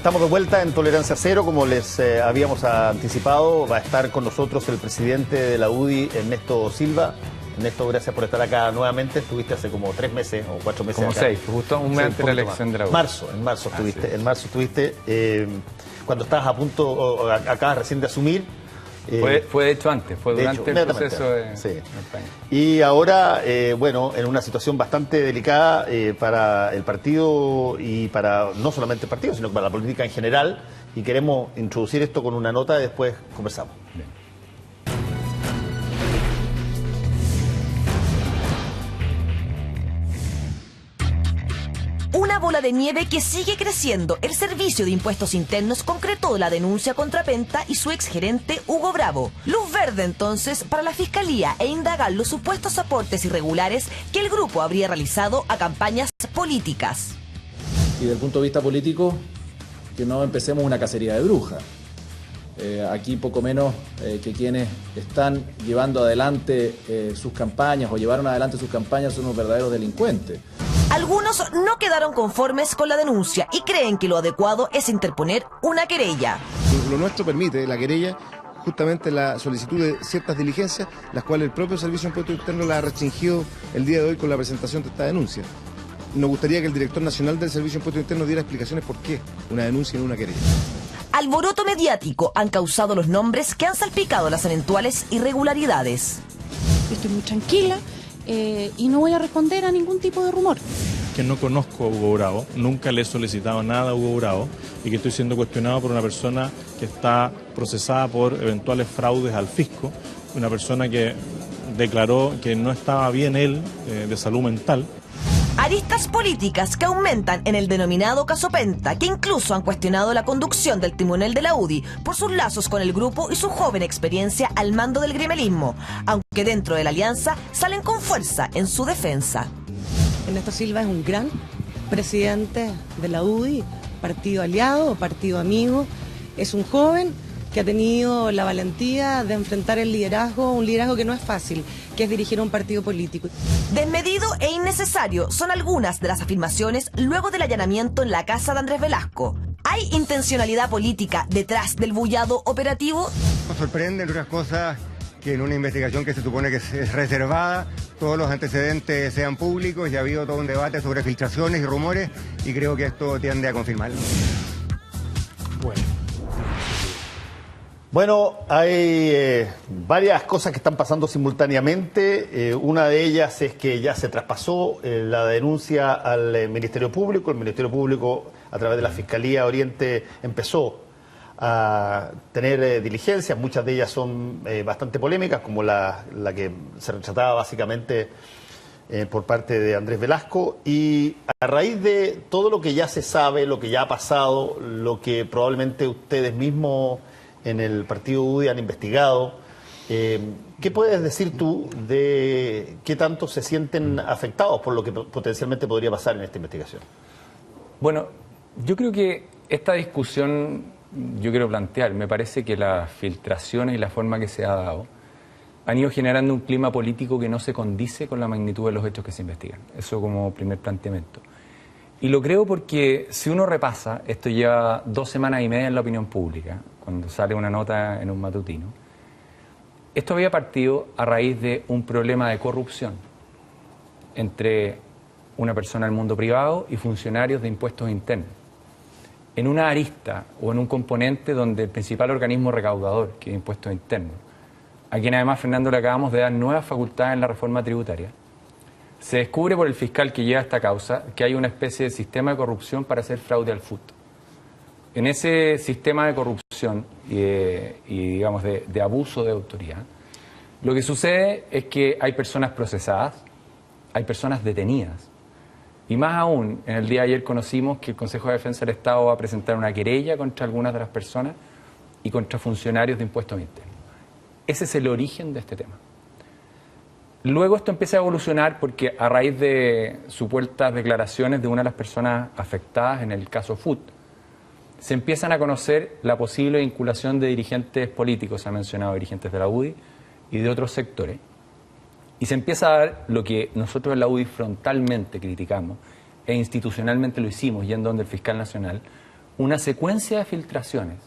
Estamos de vuelta en Tolerancia Cero, como les habíamos anticipado. Va a estar con nosotros el presidente de la UDI, Ernesto Silva. Ernesto, gracias por estar acá nuevamente. Estuviste hace como 3 meses o 4 meses como acá. 6, justo un mes antes de la elección de la UDI. En marzo estuviste. En marzo estuviste, cuando estabas a punto, acabas recién de asumir. Fue de hecho antes, fue durante el proceso de campaña. Y ahora, bueno, en una situación bastante delicada para el partido y para no solamente el partido, sino para la política en general. Y queremos introducir esto con una nota y después conversamos. Bien. Una bola de nieve que sigue creciendo. El Servicio de Impuestos Internos concretó la denuncia contra Penta y su exgerente Hugo Bravo. Luz verde entonces para la Fiscalía e indagar los supuestos aportes irregulares que el grupo habría realizado a campañas políticas. Y desde el punto de vista político, que no empecemos una cacería de brujas. Aquí poco menos que quienes están llevando adelante sus campañas o llevaron adelante sus campañas son unos verdaderos delincuentes. Algunos no quedaron conformes con la denuncia y creen que lo adecuado es interponer una querella. Lo nuestro permite, la querella, justamente la solicitud de ciertas diligencias, las cuales el propio Servicio de Impuestos Internos la ha restringido el día de hoy con la presentación de esta denuncia. Nos gustaría que el director nacional del Servicio de Impuestos Internos diera explicaciones por qué una denuncia y no una querella. Alboroto mediático han causado los nombres que han salpicado las eventuales irregularidades. Estoy muy tranquila y no voy a responder a ningún tipo de rumor. Que no conozco a Hugo Bravo, nunca le he solicitado nada a Hugo Bravo y que estoy siendo cuestionado por una persona que está procesada por eventuales fraudes al fisco, una persona que declaró que no estaba bien él de salud mental. Aristas políticas que aumentan en el denominado caso Penta, que incluso han cuestionado la conducción del timonel de la UDI por sus lazos con el grupo y su joven experiencia al mando del gremialismo, aunque dentro de la alianza salen con fuerza en su defensa. Ernesto Silva es un gran presidente de la UDI, partido aliado o partido amigo. Es un joven que ha tenido la valentía de enfrentar el liderazgo, un liderazgo que no es fácil, que es dirigir un partido político. Desmedido e innecesario son algunas de las afirmaciones luego del allanamiento en la casa de Andrés Velasco. ¿Hay intencionalidad política detrás del bullado operativo? Nos sorprende otras cosas que en una investigación que se supone que es reservada, todos los antecedentes sean públicos y ha habido todo un debate sobre filtraciones y rumores y creo que esto tiende a confirmarlo. Bueno, hay varias cosas que están pasando simultáneamente. Una de ellas es que ya se traspasó la denuncia al Ministerio Público. El Ministerio Público, a través de la Fiscalía Oriente, empezó a tener diligencias. Muchas de ellas son bastante polémicas, como la que se retrataba básicamente por parte de Andrés Velasco. Y a raíz de todo lo que ya se sabe, lo que ya ha pasado, lo que probablemente ustedes mismos en el partido UDI han investigado, ¿qué puedes decir tú de qué tanto se sienten afectados por lo que potencialmente podría pasar en esta investigación? Bueno, yo creo que esta discusión, yo quiero plantear, me parece que las filtraciones y la forma que se ha dado han ido generando un clima político que no se condice con la magnitud de los hechos que se investigan. Eso como primer planteamiento. Y lo creo porque si uno repasa, esto lleva 2 semanas y media en la opinión pública, cuando sale una nota en un matutino, esto había partido a raíz de un problema de corrupción entre una persona del mundo privado y funcionarios de impuestos internos, en una arista o en un componente donde el principal organismo recaudador, que es impuestos internos, a quien además, Fernando, le acabamos de dar nuevas facultades en la reforma tributaria, se descubre por el fiscal que lleva esta causa que hay una especie de sistema de corrupción para hacer fraude al FUT. En ese sistema de corrupción y digamos, de abuso de autoridad, lo que sucede es que hay personas procesadas, hay personas detenidas. Y más aún, en el día de ayer conocimos que el Consejo de Defensa del Estado va a presentar una querella contra algunas de las personas y contra funcionarios de impuestos internos. Ese es el origen de este tema. Luego esto empieza a evolucionar porque a raíz de supuestas declaraciones de una de las personas afectadas en el caso FUT, se empiezan a conocer la posible vinculación de dirigentes políticos, se ha mencionado dirigentes de la UDI y de otros sectores, y se empieza a dar lo que nosotros en la UDI frontalmente criticamos e institucionalmente lo hicimos, yendo donde el fiscal nacional, una secuencia de filtraciones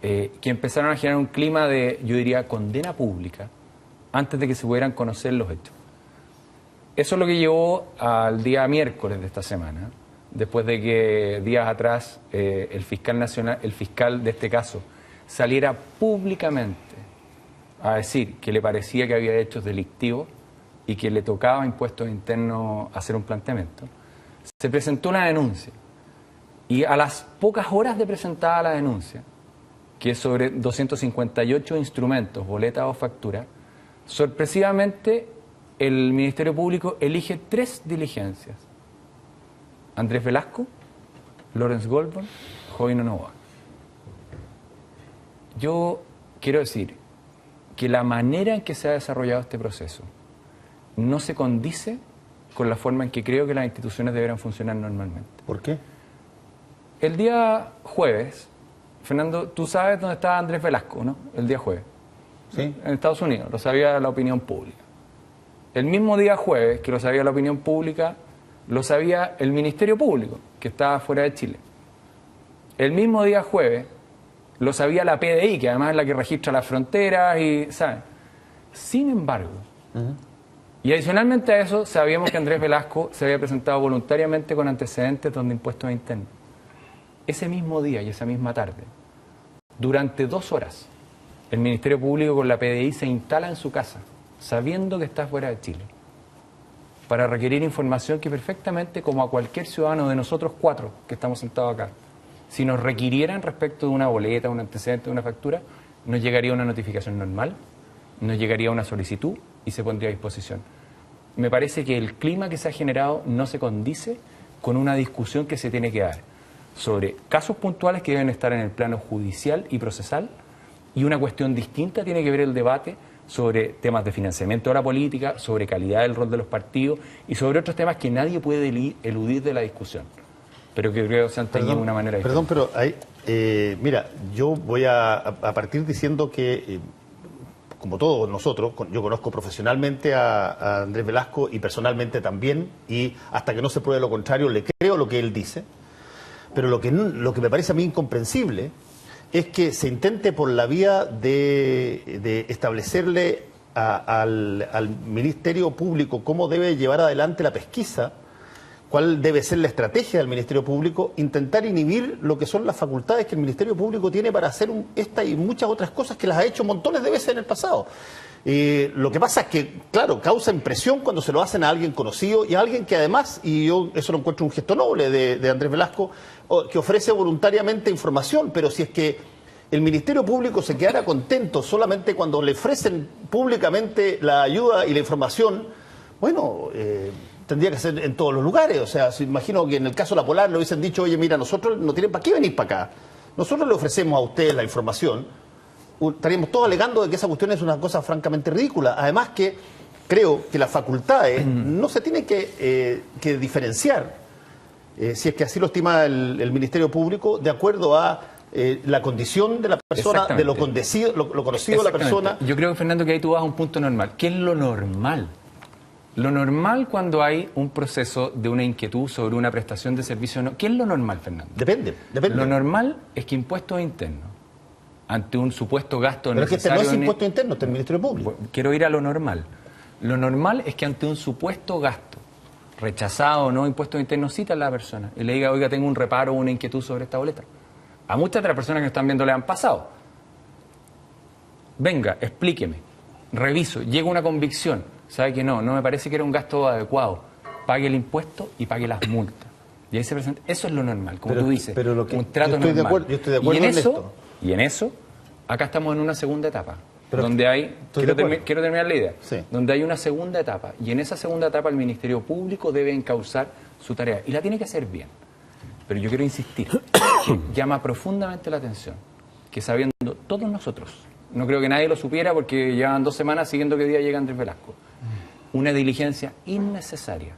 que empezaron a generar un clima de, yo diría, condena pública antes de que se pudieran conocer los hechos. Eso es lo que llevó al día miércoles de esta semana, después de que días atrás el fiscal nacional, el fiscal de este caso, saliera públicamente a decir que le parecía que había hechos delictivos y que le tocaba a Impuestos Internos hacer un planteamiento. Se presentó una denuncia y a las pocas horas de presentada la denuncia, que es sobre 258 instrumentos, boletas o facturas, sorpresivamente el Ministerio Público elige 3 diligencias: Andrés Velasco, Lawrence Goldborn, Jovino Novoa. Yo quiero decir que la manera en que se ha desarrollado este proceso no se condice con la forma en que creo que las instituciones deberán funcionar normalmente. ¿Por qué? El día jueves, Fernando, tú sabes dónde estaba Andrés Velasco, ¿no? El día jueves. Sí. En Estados Unidos, lo sabía la opinión pública. El mismo día jueves que lo sabía la opinión pública, lo sabía el Ministerio Público, que estaba fuera de Chile. El mismo día jueves lo sabía la PDI, que además es la que registra las fronteras y, ¿saben? Sin embargo, y adicionalmente a eso, sabíamos que Andrés Velasco se había presentado voluntariamente con antecedentes donde Impuestos Internos. Ese mismo día y esa misma tarde, durante 2 horas, el Ministerio Público con la PDI se instala en su casa, sabiendo que está fuera de Chile, para requerir información que perfectamente, como a cualquier ciudadano de nosotros 4 que estamos sentados acá, si nos requirieran respecto de una boleta, un antecedente, de una factura, nos llegaría una notificación normal, nos llegaría una solicitud y se pondría a disposición. Me parece que el clima que se ha generado no se condice con una discusión que se tiene que dar sobre casos puntuales que deben estar en el plano judicial y procesal, y una cuestión distinta tiene que ver el debate sobre temas de financiamiento de la política, sobre calidad del rol de los partidos y sobre otros temas que nadie puede eludir de la discusión, pero que creo que se han tenido de una manera distinta. Perdón, pero hay, mira, yo voy a partir diciendo que, como todos nosotros, yo conozco profesionalmente a Andrés Velasco y personalmente también, y hasta que no se pruebe lo contrario, le creo lo que él dice, pero lo que me parece a mí incomprensible es que se intente por la vía de establecerle al Ministerio Público cómo debe llevar adelante la pesquisa, cuál debe ser la estrategia del Ministerio Público, intentar inhibir lo que son las facultades que el Ministerio Público tiene para hacer esta y muchas otras cosas que las ha hecho montones de veces en el pasado. Lo que pasa es que, claro, causa impresión cuando se lo hacen a alguien conocido y a alguien que además, y yo eso lo encuentro un gesto noble de Andrés Velasco, que ofrece voluntariamente información, pero si es que el Ministerio Público se quedara contento solamente cuando le ofrecen públicamente la ayuda y la información, bueno, tendría que ser en todos los lugares. O sea, imagino que en el caso de la Polar le hubiesen dicho, oye, mira, nosotros no tienen para qué venir para acá. Nosotros le ofrecemos a ustedes la información. Estaríamos todos alegando de que esa cuestión es una cosa francamente ridícula. Además que creo que las facultades no se tienen que diferenciar, si es que así lo estima el Ministerio Público, de acuerdo a la condición de la persona, de lo conocido de la persona. Yo creo, Fernando, que ahí tú vas a un punto normal. ¿Qué es lo normal? Lo normal cuando hay un proceso de una inquietud sobre una prestación de servicio, ¿no? ¿Qué es lo normal, Fernando? Depende. Lo normal es que Impuestos Internos, ante un supuesto gasto pero necesario... Pero es que este no es Impuestos Internos, este es el Ministerio Público. Quiero ir a lo normal. Lo normal es que ante un supuesto gasto, rechazado o no, Impuestos Internos cita a la persona y le diga, oiga, tengo un reparo o una inquietud sobre esta boleta. A muchas de las personas que nos están viendo le han pasado. Venga, explíqueme, reviso, llega una convicción, sabe que no me parece que era un gasto adecuado, pague el impuesto y pague las multas. Y ahí se presenta, eso es lo normal, como tú dices, pero un trato normal. Yo estoy de acuerdo y en eso, acá estamos en una segunda etapa, donde hay, quiero terminar la idea, sí, donde hay una segunda etapa, y en esa segunda etapa el Ministerio Público debe encauzar su tarea, y la tiene que hacer bien. Pero yo quiero insistir, que llama profundamente la atención, que sabiendo todos nosotros, no creo que nadie lo supiera porque llevan 2 semanas siguiendo qué día llega Andrés Velasco, una diligencia innecesaria,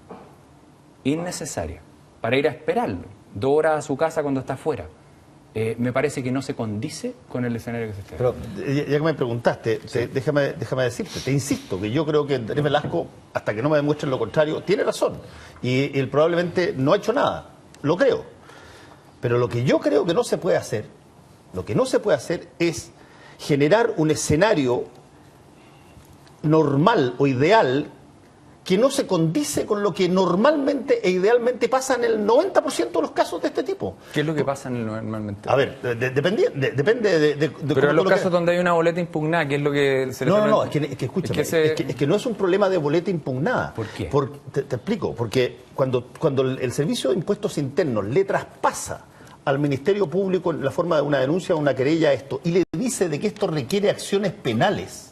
para ir a esperarlo 2 horas a su casa cuando está afuera. Me parece que no se condice con el escenario que se está. Pero ya que me preguntaste, déjame decirte, te insisto, que yo creo que Andrés Velasco, hasta que no me demuestren lo contrario, tiene razón. Y él probablemente no ha hecho nada, lo creo. Pero lo que yo creo que no se puede hacer, es generar un escenario normal o ideal que no se condice con lo que normalmente e idealmente pasa en el 90% de los casos de este tipo. ¿Qué es lo que pasa normalmente? A ver, depende de pero en los casos donde hay una boleta impugnada, ¿qué es lo que se le No, es que escúchame, es que no es un problema de boleta impugnada. ¿Por qué? Te explico, porque cuando el Servicio de Impuestos Internos le traspasa al Ministerio Público en la forma de una denuncia o una querella esto, y le dice de que esto requiere acciones penales,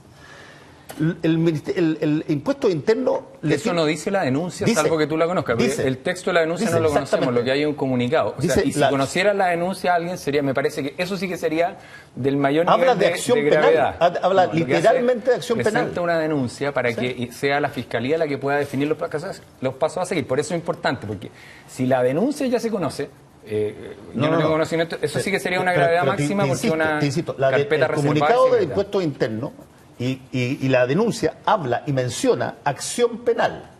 el impuesto interno... Eso no dice la denuncia, salvo que tú la conozcas. El texto de la denuncia no lo conocemos, lo que hay es un comunicado. O sea, y si conociera la denuncia alguien, me parece que eso sí que sería del mayor nivel de acción gravedad. Penal. Habla literalmente de acción penal. Presenta una denuncia para que sea la Fiscalía la que pueda definir los pasos a seguir. Por eso es importante, porque si la denuncia ya se conoce... yo no tengo conocimiento, eso sí que sería una gravedad máxima, porque una carpeta el comunicado de impuestos internos y la denuncia habla y menciona acción penal.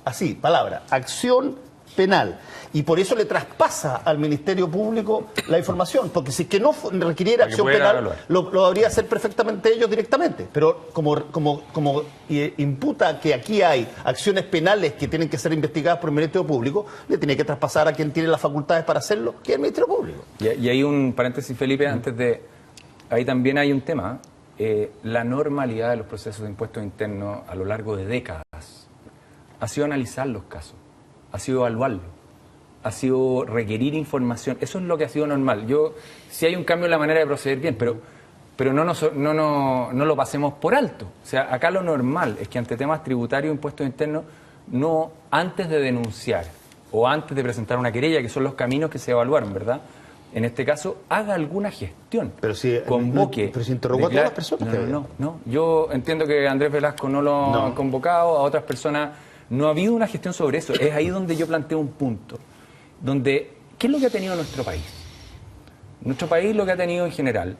Así, palabra, acción penal. Y por eso le traspasa al Ministerio Público la información, porque si es que no requiriera acción penal, lo habría hacer perfectamente ellos directamente. Pero como imputa que aquí hay acciones penales que tienen que ser investigadas por el Ministerio Público, le tiene que traspasar a quien tiene las facultades para hacerlo, que es el Ministerio Público. Y hay un paréntesis, Felipe, antes de... Ahí también hay un tema, la normalidad de los procesos de impuestos internos a lo largo de décadas ha sido analizar los casos, ha sido evaluarlos, ha sido requerir información. Eso es lo que ha sido normal. Sí hay un cambio en la manera de proceder bien, pero no lo pasemos por alto. O sea, acá lo normal es que ante temas tributarios e impuestos internos, no antes de denunciar o antes de presentar una querella, que son los caminos que se evaluaron, ¿verdad?, en este caso, haga alguna gestión. Pero si convoque. Pero si interrogó a todas las personas. No. Yo entiendo que Andrés Velasco no lo ha convocado, a otras personas. No ha habido una gestión sobre eso. Es ahí donde yo planteo un punto. ¿Qué es lo que ha tenido nuestro país? Nuestro país lo que ha tenido en general,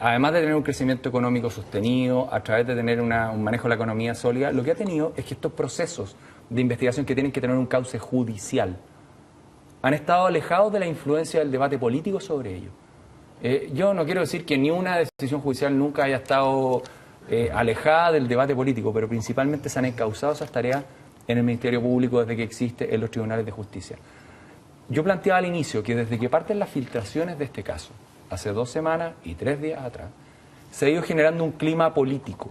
además de tener un crecimiento económico sostenido, a través de tener un manejo de la economía sólida, lo que ha tenido es que estos procesos de investigación que tienen que tener un cauce judicial han estado alejados de la influencia del debate político sobre ello. Yo no quiero decir que ni una decisión judicial nunca haya estado alejada del debate político, pero principalmente se han encauzado esas tareas en el Ministerio Público desde que existe en los tribunales de justicia. Yo planteaba al inicio que desde que parten las filtraciones de este caso, hace 2 semanas y 3 días atrás, se ha ido generando un clima político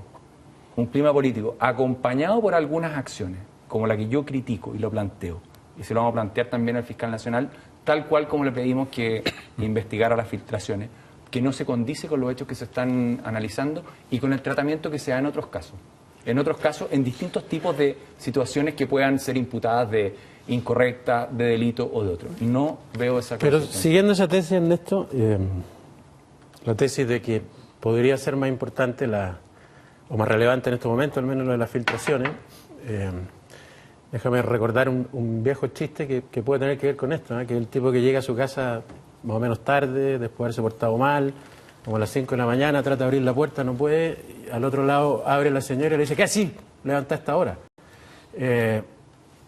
acompañado por algunas acciones, como la que yo critico y lo planteo, y se lo vamos a plantear también al fiscal nacional, tal cual como le pedimos que investigara las filtraciones, que no se condice con los hechos que se están analizando y con el tratamiento que se da en otros casos. En distintos tipos de situaciones que puedan ser imputadas de incorrecta, de delito o de otro. No veo esa cosa. Pero siguiendo esa tesis, Ernesto, la tesis de que podría ser más importante o más relevante en este momento, al menos lo de las filtraciones, déjame recordar un viejo chiste que puede tener que ver con esto, ¿no? Que el tipo que llega a su casa más o menos tarde, después de haberse portado mal, como a las 5 de la mañana, trata de abrir la puerta, no puede, y al otro lado abre la señora y le dice, ¿qué así? Levanta a esta hora.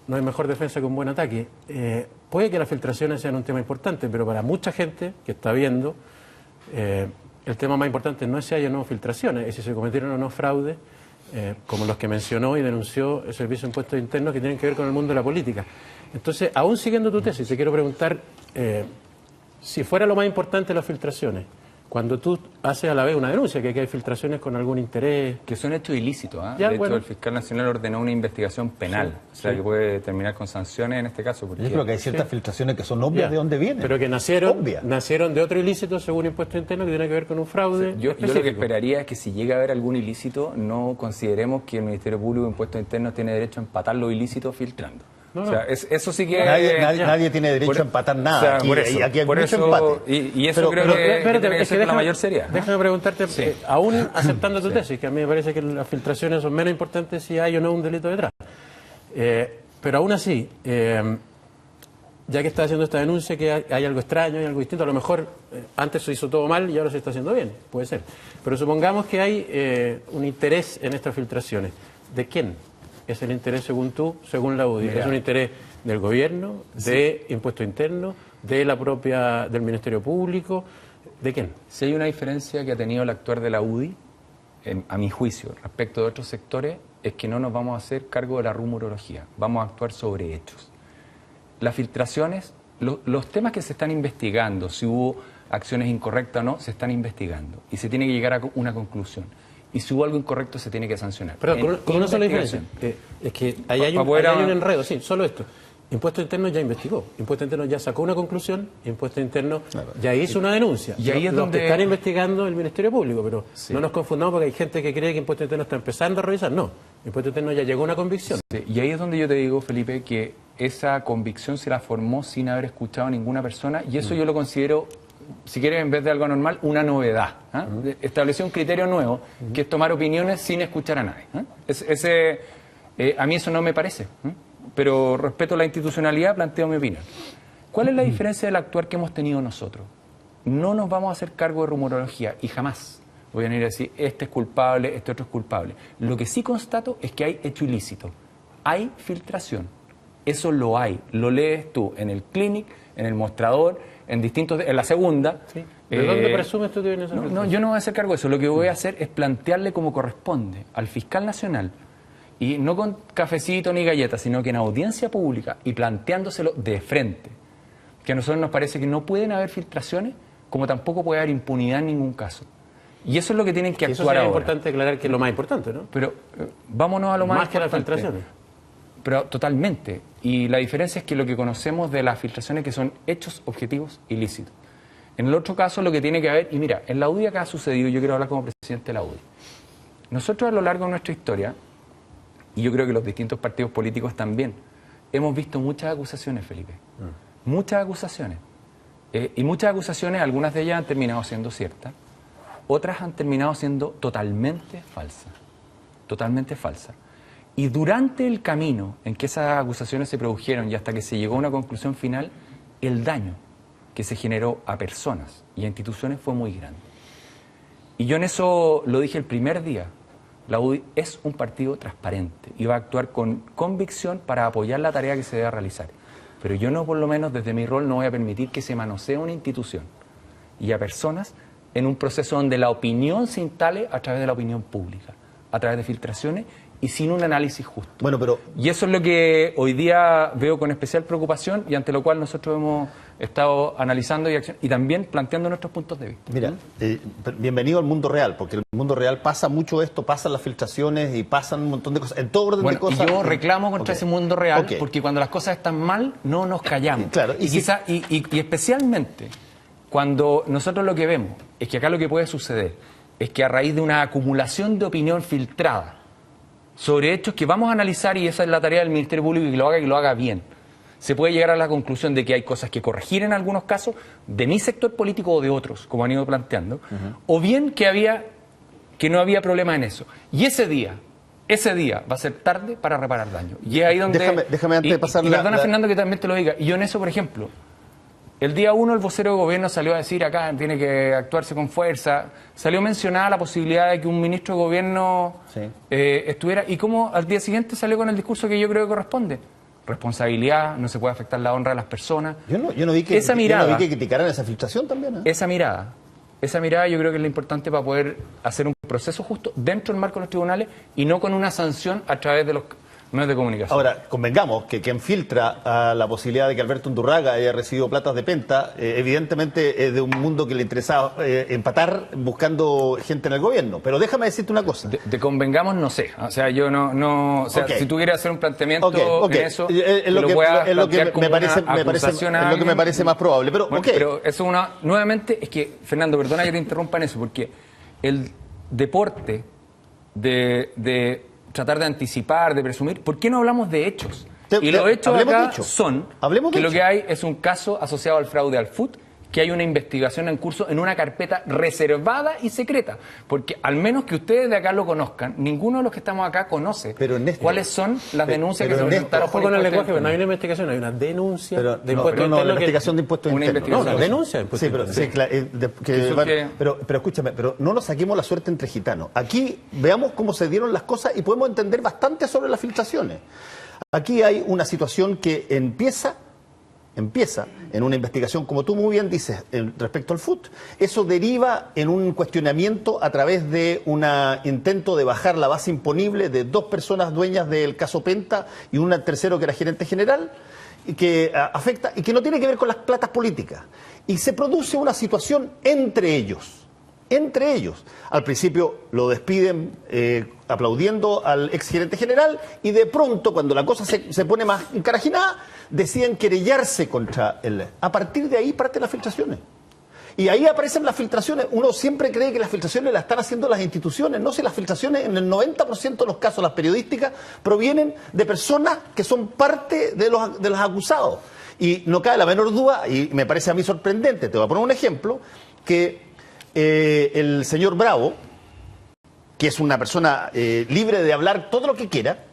No hay mejor defensa que un buen ataque. Puede que las filtraciones sean un tema importante, pero para mucha gente que está viendo, el tema más importante no es si hay o no filtraciones, es si se cometieron o no fraudes, como los que mencionó y denunció el Servicio de Impuestos Internos, que tienen que ver con el mundo de la política. Entonces, aún siguiendo tu tesis, te quiero preguntar, si fuera lo más importante las filtraciones, cuando tú haces a la vez una denuncia, que aquí hay filtraciones con algún interés... Que son hechos ilícitos, ¿eh? De hecho, el fiscal nacional ordenó una investigación penal, que puede terminar con sanciones en este caso. Porque... Yo creo que hay ciertas filtraciones que son obvias de dónde vienen. Pero que nacieron de otro ilícito, según Impuestos Internos, que tiene que ver con un fraude. Yo lo que esperaría es que si llega a haber algún ilícito, no consideremos que el Ministerio Público de Impuestos Internos tiene derecho a empatar los ilícitos filtrando. O sea, eso sí que... Nadie tiene derecho a empatar nada. O sea, aquí hay mucho empate. Y eso creo que tiene que ser la mayor seriedad. Déjame preguntarte, aún aceptando tu tesis, que a mí me parece que las filtraciones son menos importantes si hay o no un delito detrás. Pero aún así, ya que estás haciendo esta denuncia, que hay algo extraño, hay algo distinto, a lo mejor antes se hizo todo mal y ahora se está haciendo bien, puede ser. Pero supongamos que hay un interés en estas filtraciones. ¿De quién es el interés según tú, según la UDI? ¿Es un interés del gobierno, de impuestos internos, del Ministerio Público? ¿De quién? Si hay una diferencia que ha tenido el actuar de la UDI, a mi juicio, respecto de otros sectores, es que no nos vamos a hacer cargo de la rumorología, vamos a actuar sobre hechos. Las filtraciones, los temas que se están investigando, si hubo acciones incorrectas o no, se están investigando y se tiene que llegar a una conclusión. Y si hubo algo incorrecto, se tiene que sancionar. Pero con una sola diferencia, es que ahí hay un enredo, sí, solo esto. Impuesto Interno ya investigó, Impuesto Interno ya sacó una conclusión, Impuesto Interno ya hizo una denuncia. Y ahí es los donde que están investigando el Ministerio Público, pero no nos confundamos porque hay gente que cree que Impuesto Interno está empezando a revisar. No, Impuesto Interno ya llegó a una convicción. Sí, y ahí es donde yo te digo, Felipe, que esa convicción se la formó sin haber escuchado a ninguna persona, y eso yo lo considero, si quieres, en vez de algo normal, una novedad. Estableció un criterio nuevo, que es tomar opiniones sin escuchar a nadie. A mí eso no me parece. Pero respeto la institucionalidad, planteo mi opinión. ¿Cuál es la diferencia del actuar que hemos tenido nosotros? No nos vamos a hacer cargo de rumorología y jamás voy a venir a decir este es culpable, este otro es culpable. Lo que sí constato es que hay hecho ilícito, hay filtración. Eso lo hay, lo lees tú en el Clinic, en el Mostrador, en la segunda. Sí. ¿De dónde presumes tú que viene esa no, yo no voy a hacer cargo de eso. Lo que voy a hacer es plantearle como corresponde al fiscal nacional, y no con cafecito ni galletas, sino que en audiencia pública y planteándoselo de frente, que a nosotros nos parece que no pueden haber filtraciones, como tampoco puede haber impunidad en ningún caso. Y eso es lo que tienen que actuar ahora. Es importante aclarar que es lo más importante, ¿no? Pero vámonos a lo más importante. Más que las filtraciones. Pero totalmente. Y la diferencia es que lo que conocemos de las filtraciones que son hechos objetivos ilícitos. En el otro caso lo que tiene que haber, y mira, en la UDI acá ha sucedido, yo quiero hablar como presidente de la UDI. Nosotros a lo largo de nuestra historia, y yo creo que los distintos partidos políticos también, hemos visto muchas acusaciones, Felipe. Muchas acusaciones. Y muchas acusaciones, algunas de ellas han terminado siendo ciertas, otras han terminado siendo totalmente falsas. Totalmente falsas. Y durante el camino en que esas acusaciones se produjeron y hasta que se llegó a una conclusión final, el daño que se generó a personas y a instituciones fue muy grande. Y yo en eso lo dije el primer día. La UDI es un partido transparente y va a actuar con convicción para apoyar la tarea que se debe realizar. Pero yo no, por lo menos desde mi rol, no voy a permitir que se manosee una institución y a personas en un proceso donde la opinión se instale a través de la opinión pública, a través de filtraciones y sin un análisis justo. Bueno, pero... Y eso es lo que hoy día veo con especial preocupación y ante lo cual nosotros hemos estado analizando y también planteando nuestros puntos de vista. Mira, bienvenido al mundo real, porque en el mundo real pasa mucho esto, pasan las filtraciones y pasan un montón de cosas, en todo orden de cosas. Y yo reclamo contra ese mundo real, porque cuando las cosas están mal, no nos callamos. Claro, y especialmente cuando nosotros lo que vemos es que acá lo que puede suceder es que a raíz de una acumulación de opinión filtrada sobre hechos que vamos a analizar, y esa es la tarea del Ministerio Público, y que lo haga bien, se puede llegar a la conclusión de que hay cosas que corregir en algunos casos de mi sector político o de otros, como han ido planteando, o bien que no había problema en eso. Y ese día va a ser tarde para reparar daño. Y es ahí donde... Déjame antes de pasar perdona, Fernando, que también te lo diga. Y yo en eso, por ejemplo, el día 1 el vocero de gobierno salió a decir acá tiene que actuarse con fuerza. Salió mencionada la posibilidad de que un ministro de gobierno estuviera... Y como al día siguiente salió con el discurso que yo creo que corresponde. Responsabilidad, no se puede afectar la honra de las personas. Yo no vi que criticaran esa filtración también. Esa mirada yo creo que es lo importante para poder hacer un proceso justo dentro del marco de los tribunales y no con una sanción a través de los medios de comunicación. Ahora, convengamos que quien filtra a la posibilidad de que Alberto Undurraga haya recibido platas de penta, evidentemente es de un mundo que le interesaba empatar buscando gente en el gobierno. Pero déjame decirte una cosa. De convengamos, no sé. O sea, yo no o sea, si tú quieres hacer un planteamiento en eso, es lo que me parece más probable. Pero, pero eso nuevamente es que, Fernando, perdona que te interrumpa en eso, porque el deporte de tratar de anticipar, de presumir, ¿por qué no hablamos de hechos? Y los hechos acá son que lo que hay es un caso asociado al fraude al FUT, que hay una investigación en curso en una carpeta reservada y secreta, porque al menos que ustedes de acá lo conozcan, ninguno de los que estamos acá conoce cuáles son las denuncias que se presentaron. Con el lenguaje, no hay una investigación, hay una denuncia de impuestos internos. Una investigación de impuestos internos. No, denuncia de impuestos internos. Pero escúchame, pero no nos saquemos la suerte entre gitanos. Aquí veamos cómo se dieron las cosas y podemos entender bastante sobre las filtraciones. Aquí hay una situación que empieza empieza en una investigación, como tú muy bien dices, respecto al FUT, eso deriva en un cuestionamiento a través de un intento de bajar la base imponible de 2 personas dueñas del caso Penta y un tercero que era gerente general, y que afecta y que no tiene que ver con las platas políticas. Y se produce una situación entre ellos. Entre ellos. Al principio lo despiden aplaudiendo al exgerente general y de pronto, cuando la cosa se pone más encarajinada, deciden querellarse contra él. A partir de ahí parten las filtraciones. Y ahí aparecen las filtraciones. Uno siempre cree que las filtraciones las están haciendo las instituciones. No sé, las filtraciones en el 90% de los casos, las periodísticas, provienen de personas que son parte de los acusados. Y no cabe la menor duda, y me parece a mí sorprendente, te voy a poner un ejemplo, que el señor Bravo, que es una persona libre de hablar todo lo que quiera,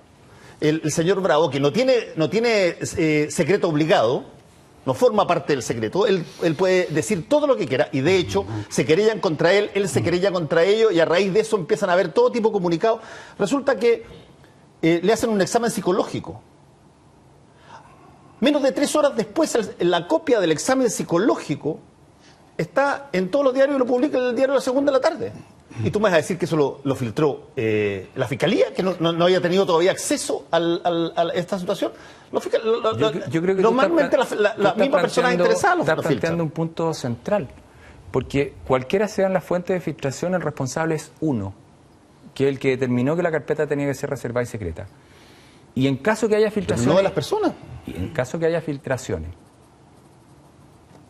el señor Bravo, que no tiene secreto obligado, no forma parte del secreto, él puede decir todo lo que quiera, y de hecho se querellan contra él se querella contra ellos, y a raíz de eso empiezan a haber todo tipo de comunicados. Resulta que le hacen un examen psicológico. Menos de 3 horas después, la copia del examen psicológico está en todos los diarios y lo publica en el diario La Segunda de la tarde. Y tú me vas a decir que eso lo filtró la Fiscalía, que no había tenido todavía acceso a esta situación. Yo creo que normalmente la misma persona interesada lo filtra. Está planteando un punto central, porque cualquiera sean las fuentes de filtración, el responsable es uno, que es el que determinó que la carpeta tenía que ser reservada y secreta. Y en caso que haya filtraciones... Pero no de las personas. Y en caso que haya filtraciones,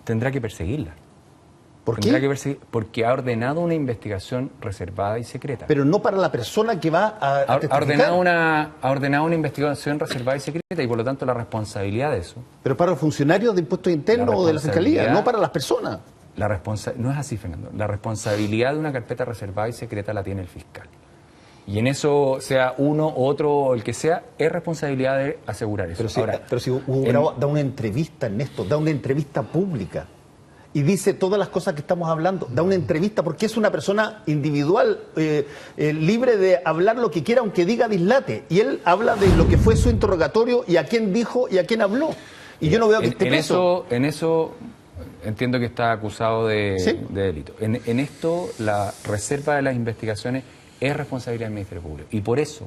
tendrá que perseguirlas. ¿Por qué? Porque ha ordenado una investigación reservada y secreta. Pero no para la persona que va a testificar. Ha ordenado una investigación reservada y secreta, y por lo tanto la responsabilidad de eso... Pero para los funcionarios de impuestos internos o de la Fiscalía, no para las personas. No es así, Fernando. La responsabilidad de una carpeta reservada y secreta la tiene el fiscal. Y en eso, sea uno, otro o el que sea, es responsabilidad de asegurar eso. Pero si Hugo Bravo da una entrevista, Ernesto, da una entrevista pública y dice todas las cosas que estamos hablando, da una entrevista porque es una persona individual, libre de hablar lo que quiera, aunque diga dislate. Y él habla de lo que fue su interrogatorio y a quién dijo y a quién habló. Y yo no veo que esté preso. En eso entiendo que está acusado de delito. En esto, la reserva de las investigaciones es responsabilidad del Ministerio Público. Y por eso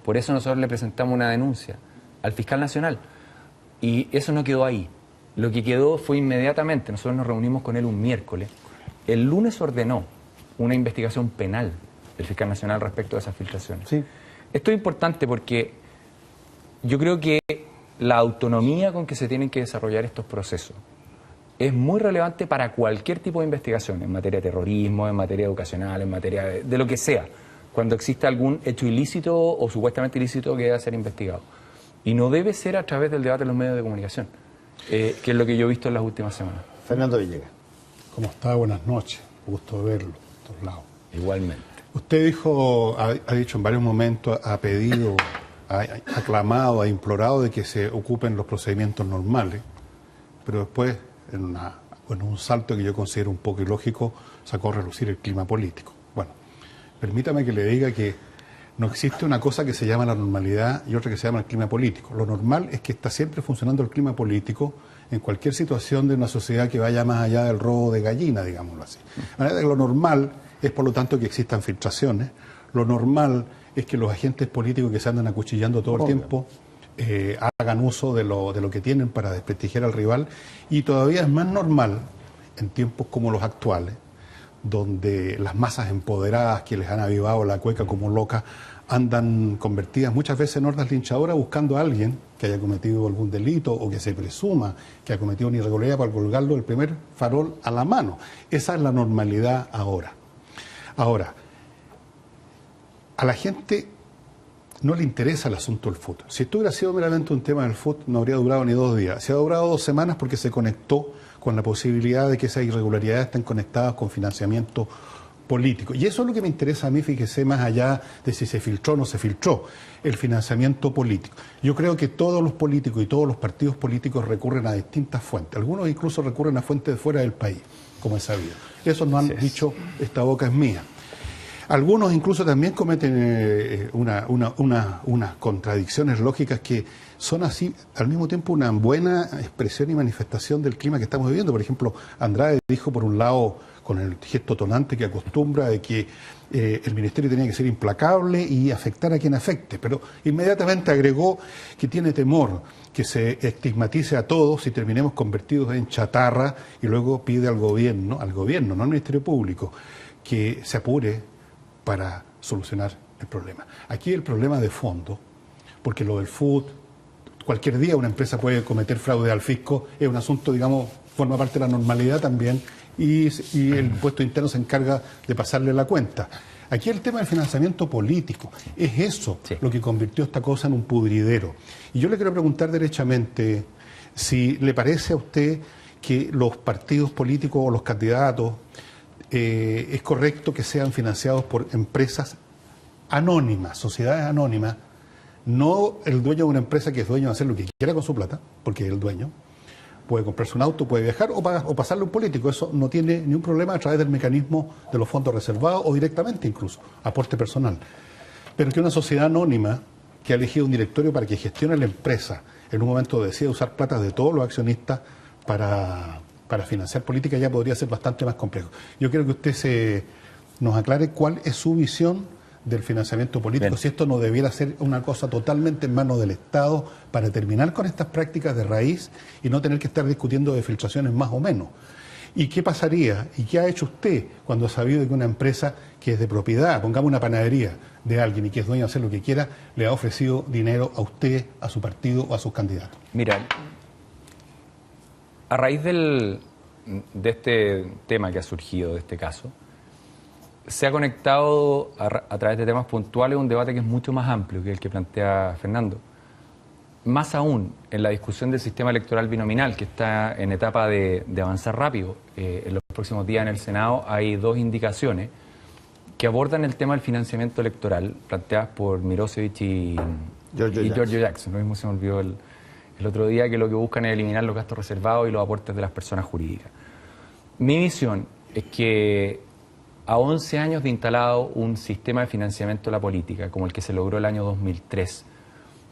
nosotros le presentamos una denuncia al fiscal nacional. Y eso no quedó ahí. Lo que quedó fue inmediatamente, nosotros nos reunimos con él un miércoles. El lunes ordenó una investigación penal del fiscal nacional respecto de esas filtraciones. Sí. Esto es importante porque yo creo que la autonomía con que se tienen que desarrollar estos procesos es muy relevante para cualquier tipo de investigación, en materia de terrorismo, en materia educacional, en materia de lo que sea, cuando exista algún hecho ilícito o supuestamente ilícito que deba ser investigado. Y no debe ser a través del debate en los medios de comunicación, que es lo que yo he visto en las últimas semanas. Fernando Villegas. ¿Cómo está? Buenas noches. Gusto verlo, de todos lados. Igualmente. Usted dijo, ha dicho en varios momentos, ha pedido, ha aclamado, ha implorado de que se ocupen los procedimientos normales, pero después, en un salto que yo considero un poco ilógico, sacó a relucir el clima político. Bueno, permítame que le diga que no existe una cosa que se llama la normalidad y otra que se llama el clima político. Lo normal es que está siempre funcionando el clima político en cualquier situación de una sociedad que vaya más allá del robo de gallina, digámoslo así. Lo normal es, por lo tanto, que existan filtraciones. Lo normal es que los agentes políticos que se andan acuchillando todo el tiempo hagan uso de lo que tienen para desprestigiar al rival, y todavía es más normal en tiempos como los actuales, donde las masas empoderadas que les han avivado la cueca como locas andan convertidas muchas veces en hordas linchadoras buscando a alguien que haya cometido algún delito o que se presuma que ha cometido una irregularidad para colgarlo el primer farol a la mano. Esa es la normalidad ahora. Ahora, a la gente no le interesa el asunto del fútbol. Si esto hubiera sido meramente un tema del fútbol, no habría durado ni 2 días. Se ha durado 2 semanas porque se conectó con la posibilidad de que esas irregularidades estén conectadas con financiamiento político. Y eso es lo que me interesa a mí, fíjese, más allá de si se filtró o no se filtró, el financiamiento político. Yo creo que todos los políticos y todos los partidos políticos recurren a distintas fuentes. Algunos incluso recurren a fuentes de fuera del país, como es sabido. Eso no han dicho, esta boca es mía. Algunos incluso también cometen unas contradicciones lógicas que son así al mismo tiempo una buena expresión y manifestación del clima que estamos viviendo. Por ejemplo, Andrade dijo por un lado, con el gesto tonante que acostumbra, de que el ministerio tenía que ser implacable y afectar a quien afecte, pero inmediatamente agregó que tiene temor que se estigmatice a todos y terminemos convertidos en chatarra, y luego pide al gobierno, no al Ministerio Público, que se apure para solucionar el problema. Aquí el problema de fondo, porque lo del FUT, cualquier día una empresa puede cometer fraude al fisco, es un asunto, digamos, forma parte de la normalidad también, y el impuesto interno se encarga de pasarle la cuenta. Aquí el tema del financiamiento político, es eso lo que convirtió esta cosa en un pudridero. Y yo le quiero preguntar derechamente si le parece a usted que los partidos políticos o los candidatos es correcto que sean financiados por empresas anónimas, sociedades anónimas, no el dueño de una empresa que es dueño de hacer lo que quiera con su plata, porque es el dueño, puede comprarse un auto, puede viajar o pasarle a un político, eso no tiene ni un problema a través del mecanismo de los fondos reservados o directamente incluso, aporte personal. Pero que una sociedad anónima que ha elegido un directorio para que gestione la empresa, en un momento decide usar plata de todos los accionistas para financiar política, ya podría ser bastante más complejo. Yo quiero que usted nos aclare cuál es su visión del financiamiento político, si esto no debiera ser una cosa totalmente en manos del Estado para terminar con estas prácticas de raíz y no tener que estar discutiendo de filtraciones más o menos. ¿Y qué pasaría? ¿Y qué ha hecho usted cuando ha sabido de que una empresa que es de propiedad, pongamos una panadería de alguien y que es dueño de hacer lo que quiera, le ha ofrecido dinero a usted, a su partido o a sus candidatos? Mira, a raíz de este tema que ha surgido, de este caso, se ha conectado a través de temas puntuales un debate que es mucho más amplio que el que plantea Fernando. Más aún, en la discusión del sistema electoral binominal, que está en etapa de avanzar rápido, en los próximos días en el Senado hay dos indicaciones que abordan el tema del financiamiento electoral, planteadas por Mirosevic y Giorgio Jackson. Lo mismo se me olvidó el otro día, que lo que buscan es eliminar los gastos reservados y los aportes de las personas jurídicas. Mi visión es que a 11 años de instalado un sistema de financiamiento de la política, como el que se logró el año 2003,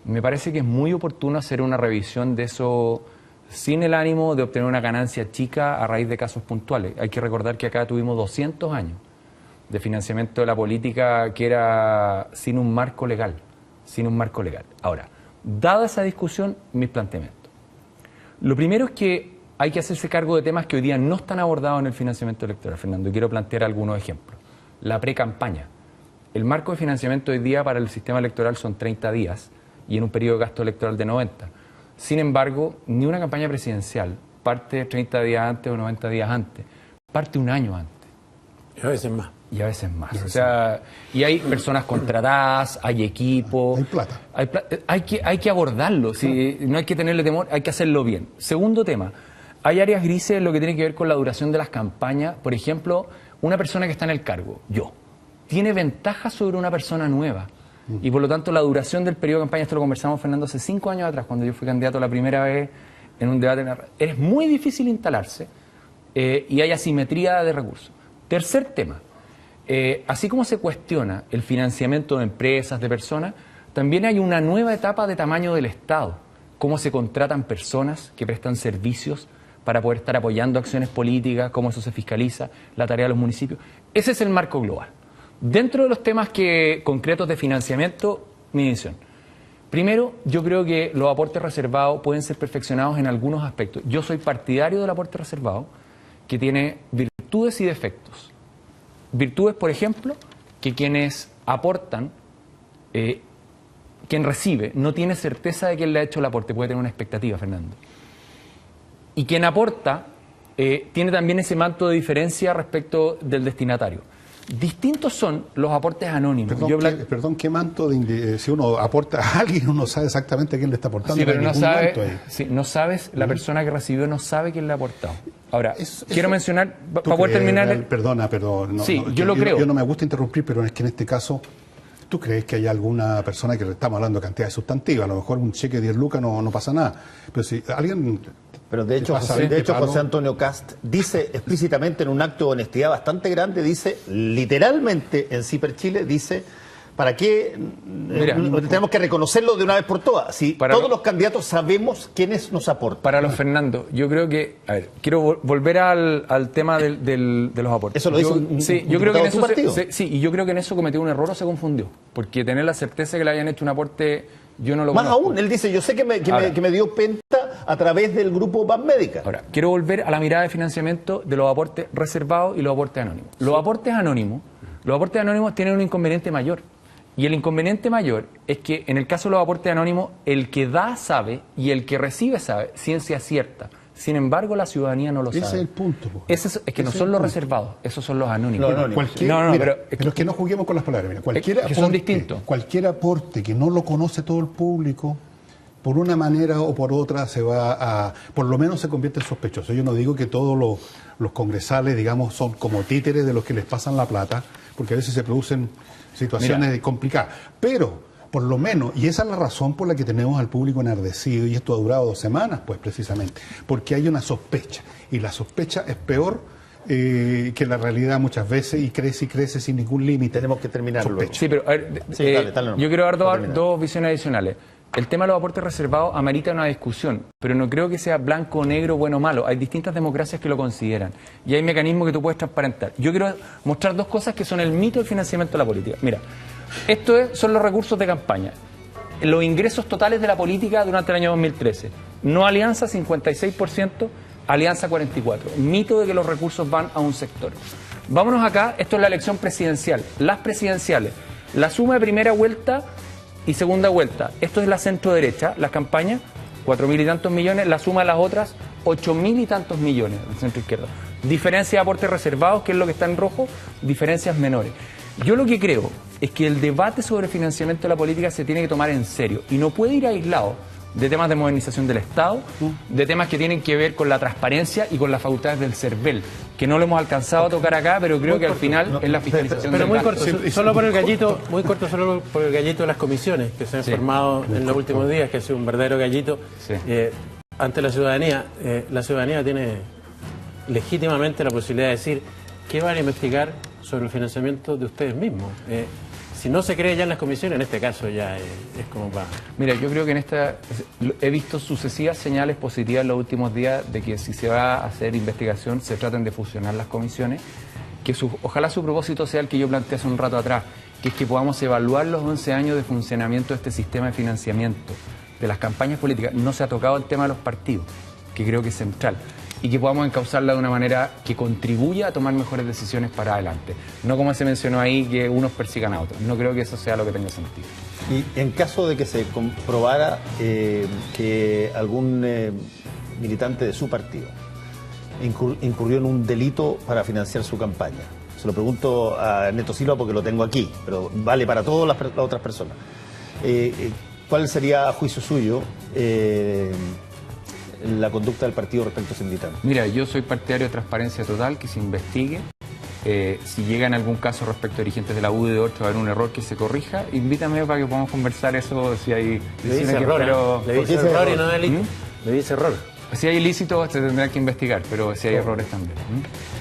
me parece que es muy oportuno hacer una revisión de eso sin el ánimo de obtener una ganancia chica a raíz de casos puntuales. Hay que recordar que acá tuvimos 200 años de financiamiento de la política que era sin un marco legal. Ahora, dada esa discusión, mis planteamientos. Lo primero es que hay que hacerse cargo de temas que hoy día no están abordados en el financiamiento electoral, Fernando, y quiero plantear algunos ejemplos. La pre-campaña. El marco de financiamiento hoy día para el sistema electoral son 30 días y en un periodo de gasto electoral de 90. Sin embargo, ni una campaña presidencial parte 30 días antes o 90 días antes, parte un año antes. Y a veces más. O sea, y hay personas contratadas, hay equipos. Hay plata. Hay que abordarlo, no hay que tenerle temor, hay que hacerlo bien. Segundo tema, hay áreas grises en lo que tiene que ver con la duración de las campañas. Por ejemplo, una persona que está en el cargo, tiene ventaja sobre una persona nueva. Y por lo tanto la duración del periodo de campaña, esto lo conversamos, Fernando, hace 5 años atrás, cuando yo fui candidato la primera vez en un debate. Es muy difícil instalarse y hay asimetría de recursos. Tercer tema, así como se cuestiona el financiamiento de empresas, de personas, también hay una nueva etapa de tamaño del Estado. Cómo se contratan personas que prestan servicios para poder estar apoyando acciones políticas, cómo eso se fiscaliza, la tarea de los municipios. Ese es el marco global. Dentro de los temas concretos de financiamiento, mi visión. Primero, yo creo que los aportes reservados pueden ser perfeccionados en algunos aspectos. Yo soy partidario del aporte reservado, que tiene virtudes y defectos. Virtudes, por ejemplo, que quienes aportan, quien recibe, no tiene certeza de quién le ha hecho el aporte, puede tener una expectativa, Fernando. Y quien aporta tiene también ese manto de diferencia respecto del destinatario. Distintos son los aportes anónimos. Perdón, ¿qué manto si uno aporta a alguien, uno sabe exactamente a quién le está aportando? Sí, pero no sabes, la persona que recibió no sabe quién le ha aportado. Ahora, quiero mencionar, para poder terminar... Perdona, pero... yo lo creo. Yo no me gusta interrumpir, pero es que en este caso, ¿tú crees que hay alguna persona que le estamos hablando de cantidades sustantivas? A lo mejor un cheque de 10 lucas no pasa nada. Pero si alguien Pero de hecho, José Antonio Cast dice explícitamente en un acto de honestidad bastante grande, dice literalmente en CIPER Chile, dice, ¿para qué tenemos que reconocerlo de una vez por todas? Si todos los candidatos sabemos quiénes nos aportan. Para los Fernando, yo creo que, a ver, quiero volver al tema de los aportes. Eso lo dice yo creo que en eso partido. y yo creo que en eso cometió un error o se confundió, porque tener la certeza de que le habían hecho un aporte, yo no lo Más conozco. aún, él dice, yo sé que me dio Penta a través del grupo Banmédica. Ahora, quiero volver a la mirada de financiamiento de los aportes reservados y los aportes anónimos. Los aportes anónimos tienen un inconveniente mayor. Y el inconveniente mayor es que en el caso de los aportes anónimos, el que da sabe y el que recibe sabe, ciencia cierta. Sin embargo, la ciudadanía no lo sabe. Ese es el punto. Es que no son los reservados, esos son los anónimos. Pero es que no juguemos con las palabras. Mira, cualquier aporte que no lo conoce todo el público, por una manera o por otra se va a, por lo menos se convierte en sospechoso. Yo no digo que todos los congresales, digamos, son como títeres de los que les pasan la plata, porque a veces se producen situaciones complicadas. Pero, por lo menos, y esa es la razón por la que tenemos al público enardecido, y esto ha durado 2 semanas, pues precisamente, porque hay una sospecha, y la sospecha es peor que la realidad muchas veces, y crece sin ningún límite. Tenemos que terminarlo. Sí, pero a ver, yo quiero dar dos visiones adicionales. El tema de los aportes reservados amerita una discusión, pero no creo que sea blanco, negro, bueno o malo. Hay distintas democracias que lo consideran y hay mecanismos que tú puedes transparentar. Yo quiero mostrar 2 cosas que son el mito del financiamiento de la política. Mira, son los recursos de campaña, los ingresos totales de la política durante el año 2013. No alianza 56%, alianza 44%. Mito de que los recursos van a un sector. Vámonos acá, esto es la elección presidencial. Las presidenciales, la suma de primera vuelta y segunda vuelta. Esto es la centro derecha, las campañas, 4.000 y tantos millones, la suma de las otras, 8.000 y tantos millones del centro izquierda. Diferencia de aportes reservados, que es lo que está en rojo, diferencias menores. Yo lo que creo es que el debate sobre financiamiento de la política se tiene que tomar en serio y no puede ir aislado de temas de modernización del Estado, de temas que tienen que ver con la transparencia y con las facultades del CERVEL, que no lo hemos alcanzado a tocar acá, pero creo que al final es la fiscalización pero del muy gasto. corto, solo por el gallito de las comisiones que se han formado en los últimos días, que ha sido un verdadero gallito ante la ciudadanía. La ciudadanía tiene legítimamente la posibilidad de decir qué van a investigar sobre el financiamiento de ustedes mismos. Si no se cree ya en las comisiones, en este caso ya es como va. Mira, yo creo que he visto sucesivas señales positivas en los últimos días de que si se va a hacer investigación se traten de fusionar las comisiones, que ojalá su propósito sea el que yo planteé hace un rato atrás, que es que podamos evaluar los 11 años de funcionamiento de este sistema de financiamiento de las campañas políticas. No se ha tocado el tema de los partidos, que creo que es central, y que podamos encauzarla de una manera que contribuya a tomar mejores decisiones para adelante. No como se mencionó ahí, que unos persigan a otros. No creo que eso sea lo que tenga sentido. Y en caso de que se comprobara que algún militante de su partido incurrió en un delito para financiar su campaña, se lo pregunto a Ernesto Silva porque lo tengo aquí, pero vale para todas las otras personas. ¿Cuál sería, a juicio suyo, la conducta del partido respecto a ese militante? Mira, yo soy partidario de transparencia total, que se investigue. Si llega en algún caso respecto a dirigentes de la UDI de 8 a haber un error, que se corrija. Invítame para que podamos conversar eso, si hay... Le dice error, le dice error y no delito. Le dice error. Si hay ilícitos se tendrá que investigar, pero si hay errores también.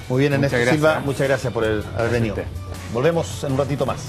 Muy bien, Ernesto Silva, muchas gracias por haber venido. Volvemos en un ratito más.